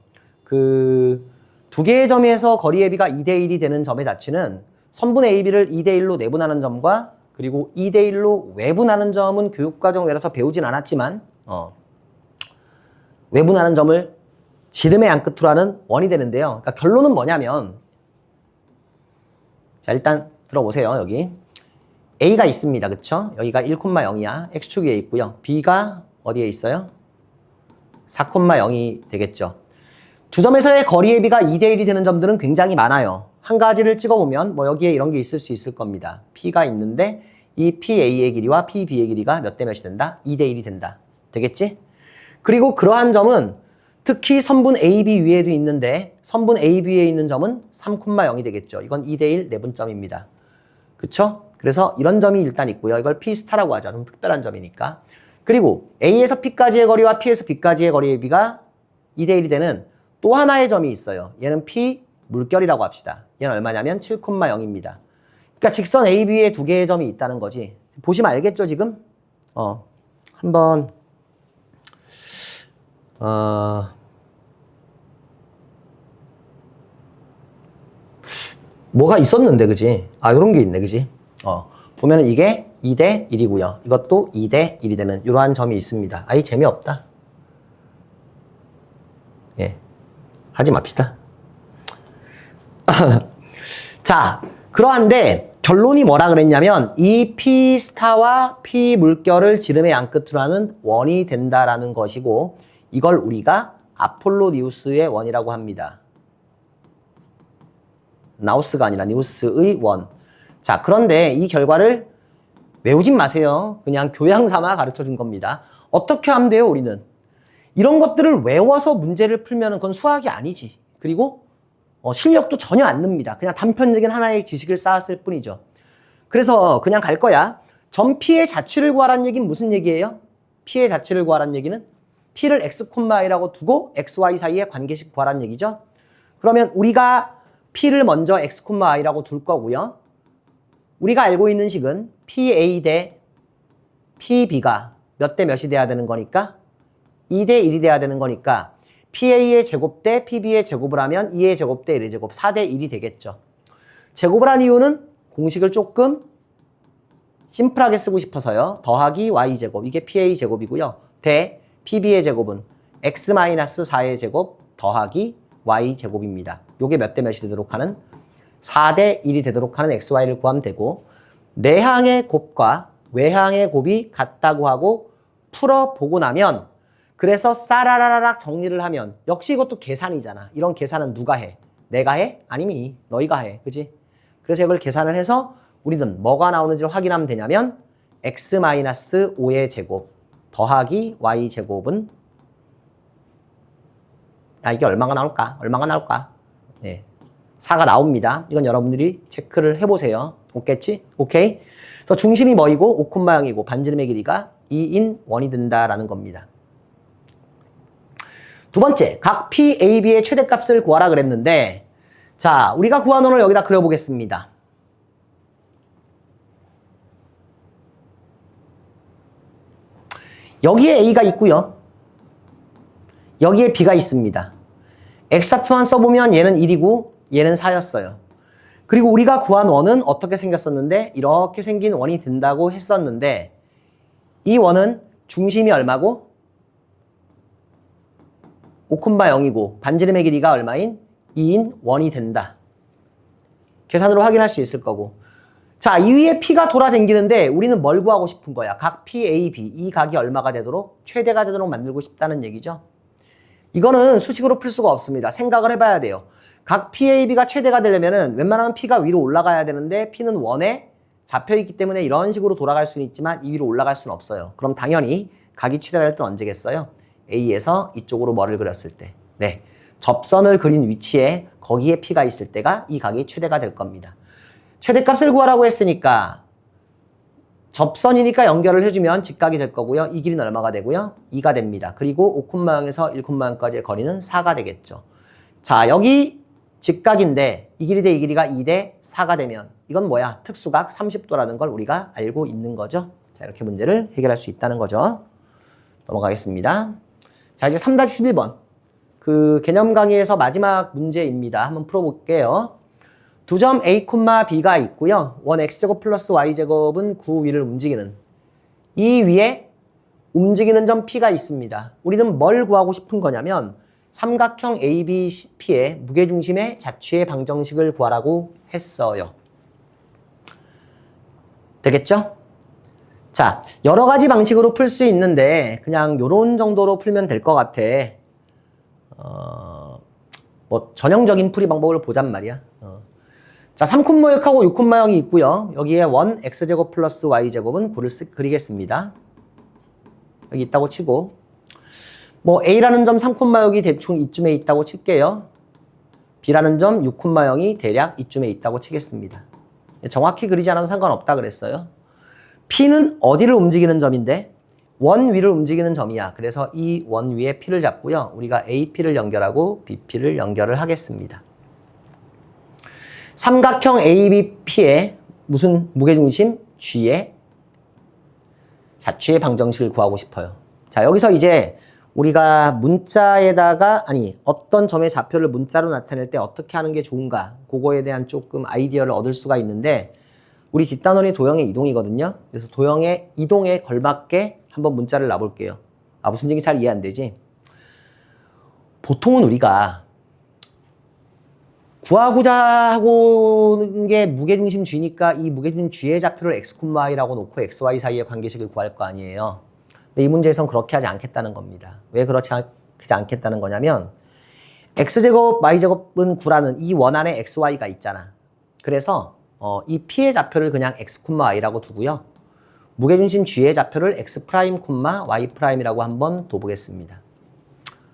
두 개의 점에서 거리의 B가 2대1이 되는 점의 자치는 선분 A, B를 2대1로 내분하는 점과 그리고 2대1로 외분하는 점은 교육과정 외라서 배우진 않았지만 외분하는 점을 지름의 양끝으로 하는 원이 되는데요. 그러니까 결론은 뭐냐면 자, 일단 들어보세요. 여기 A가 있습니다. 그쵸? 여기가 1,0이야. X축 위에 있고요. B가 어디에 있어요? 4,0이 되겠죠. 두 점에서의 거리의 B가 2대1이 되는 점들은 굉장히 많아요. 한 가지를 찍어보면 뭐 여기에 이런 게 있을 수 있을 겁니다. P가 있는데 이 PA의 길이와 PB의 길이가 몇 대 몇이 된다? 2대1이 된다. 되겠지? 그리고 그러한 점은 특히 선분 AB 위에도 있는데 선분 AB에 있는 점은 3,0이 되겠죠. 이건 2대1 내분점입니다. 그쵸? 그래서 이런 점이 일단 있고요. 이걸 P스타라고 하죠. 좀 특별한 점이니까. 그리고 A에서 P까지의 거리와 P에서 B까지의 거리의 B가 2대1이 되는 또 하나의 점이 있어요. 얘는 P 물결이라고 합시다. 얘는 얼마냐면 7,0입니다. 그러니까 직선 AB에 두 개의 점이 있다는 거지. 보시면 알겠죠, 지금? 한번 뭐가 있었는데, 그지? 요런 게 있네, 그지? 보면은 이게 2대1이고요. 이것도 2대1이 되는 이러한 점이 있습니다. 아이, 재미없다. 예. 하지 맙시다. 자, 그러한데 결론이 뭐라 그랬냐면 이 P 스타와 P 물결을 지름의 양끝으로 하는 원이 된다라는 것이고 이걸 우리가 아폴로니우스의 원이라고 합니다. 나우스가 아니라 니우스의 원. 자, 그런데 이 결과를 외우진 마세요. 그냥 교양 삼아 가르쳐 준 겁니다. 어떻게 하면 돼요, 우리는? 이런 것들을 외워서 문제를 풀면 그건 수학이 아니지. 그리고 실력도 전혀 안 늡니다. 그냥 단편적인 하나의 지식을 쌓았을 뿐이죠. 그래서 그냥 갈 거야. 점 P의 자취를 구하라는 얘기는 무슨 얘기예요? P의 자취를 구하라는 얘기는 P를 x, i라고 두고 x, y 사이의 관계식 구하라는 얘기죠. 그러면 우리가 P를 먼저 x, i라고 둘 거고요. 우리가 알고 있는 식은 PA 대 PB가 몇 대 몇이 돼야 되는 거니까 2대 1이 돼야 되는 거니까 PA의 제곱 대 PB의 제곱을 하면 2의 제곱 대 1의 제곱 4대 1이 되겠죠. 제곱을 한 이유는 공식을 조금 심플하게 쓰고 싶어서요. 더하기 Y제곱, 이게 PA 제곱이고요. 대 PB의 제곱은 X-4의 제곱 더하기 Y제곱입니다. 요게 몇 대 몇이 되도록 하는 4대 1이 되도록 하는 XY를 구하면 되고 내항의 곱과 외항의 곱이 같다고 하고 풀어보고 나면 그래서 싸라라락 정리를 하면 역시 이것도 계산이잖아. 이런 계산은 누가 해? 내가 해? 아니면 너희가 해. 그지? 그래서 이걸 계산을 해서 우리는 뭐가 나오는지를 확인하면 되냐면 x-5의 제곱 더하기 y 제곱은 이게 얼마가 나올까? 얼마가 나올까? 네. 4가 나옵니다. 이건 여러분들이 체크를 해보세요. 오겠지? 오케이? 그래서 중심이 뭐이고 5,0이고 반지름의 길이가 2인 원이 된다라는 겁니다. 두 번째, 각 P, A, B의 최대값을 구하라 그랬는데 자, 우리가 구한 원을 여기다 그려보겠습니다. 여기에 A가 있고요. 여기에 B가 있습니다. X좌표만 써보면 얘는 1이고 얘는 4였어요. 그리고 우리가 구한 원은 어떻게 생겼었는데 이렇게 생긴 원이 된다고 했었는데 이 원은 중심이 얼마고? 5,0이고 반지름의 길이가 얼마인? 2인 원이 된다. 계산으로 확인할 수 있을 거고. 자, 이 위에 P가 돌아다니는데 우리는 뭘 구하고 싶은 거야? 각 P, A, B 이 각이 얼마가 되도록? 최대가 되도록 만들고 싶다는 얘기죠. 이거는 수식으로 풀 수가 없습니다. 생각을 해봐야 돼요. 각 P, A, B가 최대가 되려면은 웬만하면 P가 위로 올라가야 되는데 P는 원에 잡혀있기 때문에 이런 식으로 돌아갈 수는 있지만 이 위로 올라갈 수는 없어요. 그럼 당연히 각이 최대가 될 때는 언제겠어요? A에서 이쪽으로 뭐를 그렸을 때. 네, 접선을 그린 위치에 거기에 P가 있을 때가 이 각이 최대가 될 겁니다. 최대값을 구하라고 했으니까 접선이니까 연결을 해주면 직각이 될 거고요. 이 길이는 얼마가 되고요? 2가 됩니다. 그리고 5,0에서 1,0까지의 거리는 4가 되겠죠. 자, 여기 직각인데 이 길이 대 이 길이가 2 대 4가 되면 이건 뭐야? 특수각 30도라는 걸 우리가 알고 있는 거죠. 자, 이렇게 문제를 해결할 수 있다는 거죠. 넘어가겠습니다. 자, 이제 3-11번. 그 개념 강의에서 마지막 문제입니다. 한번 풀어볼게요. 두 점 A, B가 있고요. 원 X제곱 플러스 Y제곱은 9 위를 움직이는 이 위에 움직이는 점 P가 있습니다. 우리는 뭘 구하고 싶은 거냐면 삼각형 ABP의 무게중심의 자취의 방정식을 구하라고 했어요. 되겠죠? 자, 여러 가지 방식으로 풀 수 있는데 그냥 요런 정도로 풀면 될 것 같아. 뭐 전형적인 풀이 방법을 보잔 말이야. 자, 3,6하고 6,0이 있고요. 여기에 원 X제곱 플러스 Y제곱은 9를 그리겠습니다. 여기 있다고 치고 뭐 A라는 점 3,6이 대충 이쯤에 있다고 칠게요. B라는 점 6,0이 대략 이쯤에 있다고 치겠습니다. 정확히 그리지 않아도 상관없다 그랬어요. P는 어디를 움직이는 점인데? 원 위를 움직이는 점이야. 그래서 이 원 위에 P를 잡고요. 우리가 AP를 연결하고 BP를 연결을 하겠습니다. 삼각형 ABP의 무슨 무게중심? G의 자취의 방정식을 구하고 싶어요. 자, 여기서 이제 우리가 문자에다가 어떤 점의 좌표를 문자로 나타낼 때 어떻게 하는 게 좋은가 그거에 대한 조금 아이디어를 얻을 수가 있는데 우리 뒷단원이 도형의 이동이거든요. 그래서 도형의 이동에 걸맞게 한번 문자를 놔볼게요. 무슨 얘기 잘 이해 안 되지? 보통은 우리가 구하고자 하고 있는 게 무게중심 G니까 이 무게중심 G의 좌표를 X, Y라고 놓고 X, Y 사이의 관계식을 구할 거 아니에요. 근데 이 문제에선 그렇게 하지 않겠다는 겁니다. 왜 그렇지 않겠다는 거냐면 X제곱, Y제곱은 9라는 이 원안에 X, Y가 있잖아. 그래서 이 P의 좌표를 그냥 X, Y라고 두고요. 무게중심 G의 좌표를 X', Y'이라고 한번 둬보겠습니다.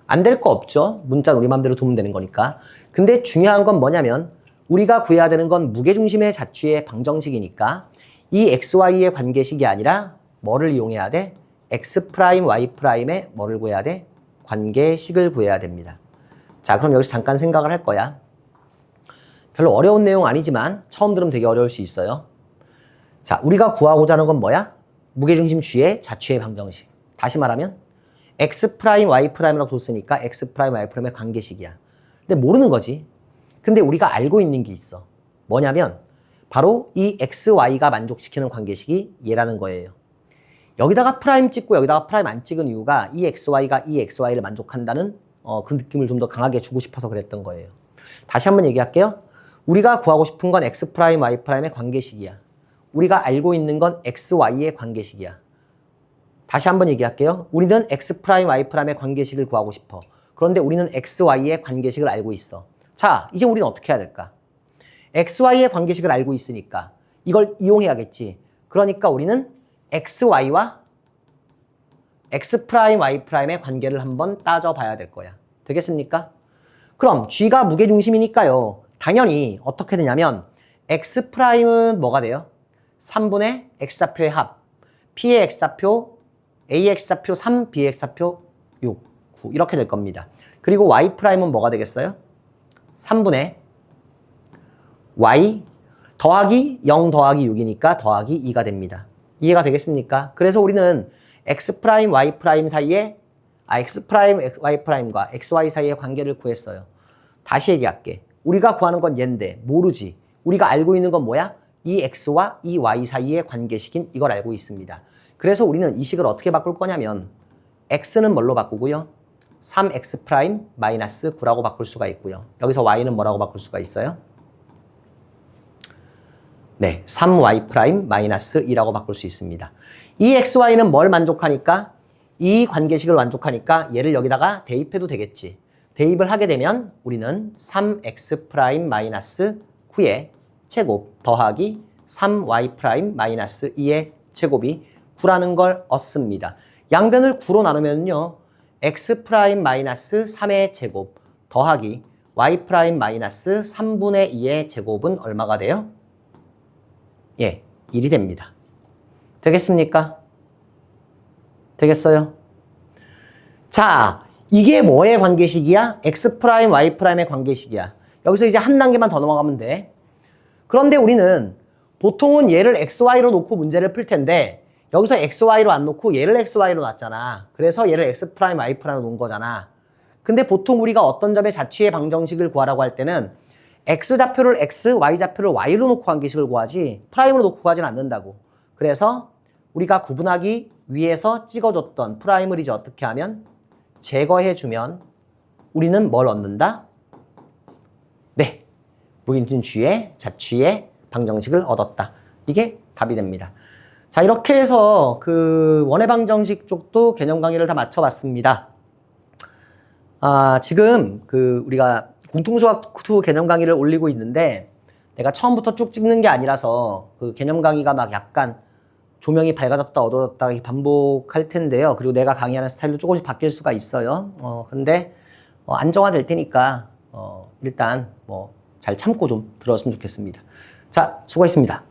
안 될 거 없죠. 문자는 우리 맘대로 두면 되는 거니까. 근데 중요한 건 뭐냐면 우리가 구해야 되는 건 무게중심의 자취의 방정식이니까 이 XY의 관계식이 아니라 뭐를 이용해야 돼? X', Y'의 뭐를 구해야 돼? 관계식을 구해야 됩니다. 자, 그럼 여기서 잠깐 생각을 할 거야. 별로 어려운 내용 아니지만 처음 들으면 되게 어려울 수 있어요. 자, 우리가 구하고자 하는 건 뭐야? 무게중심 G의 자취의 방정식. 다시 말하면 X', Y'라고 뒀으니까 X', Y'의 관계식이야. 근데 모르는 거지. 근데 우리가 알고 있는 게 있어. 뭐냐면 바로 이 X, Y가 만족시키는 관계식이 얘라는 거예요. 여기다가 프라임 찍고 여기다가 프라임 안 찍은 이유가 이 XY가 이 XY를 만족한다는 그 느낌을 좀 더 강하게 주고 싶어서 그랬던 거예요. 다시 한번 얘기할게요. 우리가 구하고 싶은 건 X', Y'의 관계식이야. 우리가 알고 있는 건 XY의 관계식이야. 다시 한번 얘기할게요. 우리는 x 프라임, y 프라임의 관계식을 구하고 싶어. 그런데 우리는 x, y의 관계식을 알고 있어. 자, 이제 우리는 어떻게 해야 될까? x, y의 관계식을 알고 있으니까 이걸 이용해야겠지. 그러니까 우리는 x, y와 x 프라임, y 프라임의 관계를 한번 따져봐야 될 거야. 되겠습니까? 그럼 g가 무게중심이니까요. 당연히 어떻게 되냐면 x 프라임은 뭐가 돼요? 3분의 x좌표의 합. p의 x좌표, a의 x좌표 3, b의 x좌표 6, 9 이렇게 될 겁니다. 그리고 y 프라임은 뭐가 되겠어요? 3분의 y 더하기 0 더하기 6이니까 더하기 2가 됩니다. 이해가 되겠습니까? 그래서 우리는 x 프라임, y 프라임 사이에 x 프라임, y 프라임과 xy 사이의 관계를 구했어요. 다시 얘기할게. 우리가 구하는 건 얘인데 모르지. 우리가 알고 있는 건 뭐야? 이 x와 이 y 사이의 관계식인 이걸 알고 있습니다. 그래서 우리는 이 식을 어떻게 바꿀 거냐면 x는 뭘로 바꾸고요? 3x 프라임 마이너스 9라고 바꿀 수가 있고요. 여기서 y는 뭐라고 바꿀 수가 있어요? 네, 3y 프라임 마이너스 2라고 바꿀 수 있습니다. 이 xy는 뭘 만족하니까? 이 관계식을 만족하니까 얘를 여기다가 대입해도 되겠지. 대입을 하게 되면 우리는 3x 프라임 마이너스 9의 제곱 더하기 3y 프라임 마이너스 2의 제곱이 9라는 걸 얻습니다. 양변을 9로 나누면요. x 프라임 마이너스 3의 제곱 더하기 y 프라임 마이너스 3분의 2의 제곱은 얼마가 돼요? 예, 1이 됩니다. 되겠습니까? 되겠어요? 자, 이게 뭐의 관계식이야? x 프라임, y 프라임의 관계식이야. 여기서 이제 한 단계만 더 넘어가면 돼. 그런데 우리는 보통은 얘를 xy로 놓고 문제를 풀 텐데 여기서 xy로 안 놓고 얘를 xy로 놨잖아. 그래서 얘를 x 프라임, y 프라임으로 놓은 거잖아. 근데 보통 우리가 어떤 점의 자취의 방정식을 구하라고 할 때는 x좌표를 x, y좌표를 y로 놓고 관계식을 구하지 프라임으로 놓고 구하진 않는다고. 그래서 우리가 구분하기 위해서 찍어줬던 프라임을 이제 어떻게 하면 제거해주면 우리는 뭘 얻는다? 네, 무게중심주의 자취의 방정식을 얻었다. 이게 답이 됩니다. 자, 이렇게 해서 그 원의 방정식 쪽도 개념 강의를 다 마쳐봤습니다. 지금 그 우리가 공통수학 2 개념 강의를 올리고 있는데 내가 처음부터 쭉 찍는 게 아니라서 그 개념 강의가 막 약간 조명이 밝아졌다 어두워졌다 반복할 텐데요. 그리고 내가 강의하는 스타일도 조금씩 바뀔 수가 있어요. 근데 안정화될 테니까 일단 뭐 잘 참고 좀 들어줬으면 좋겠습니다. 자, 수고했습니다.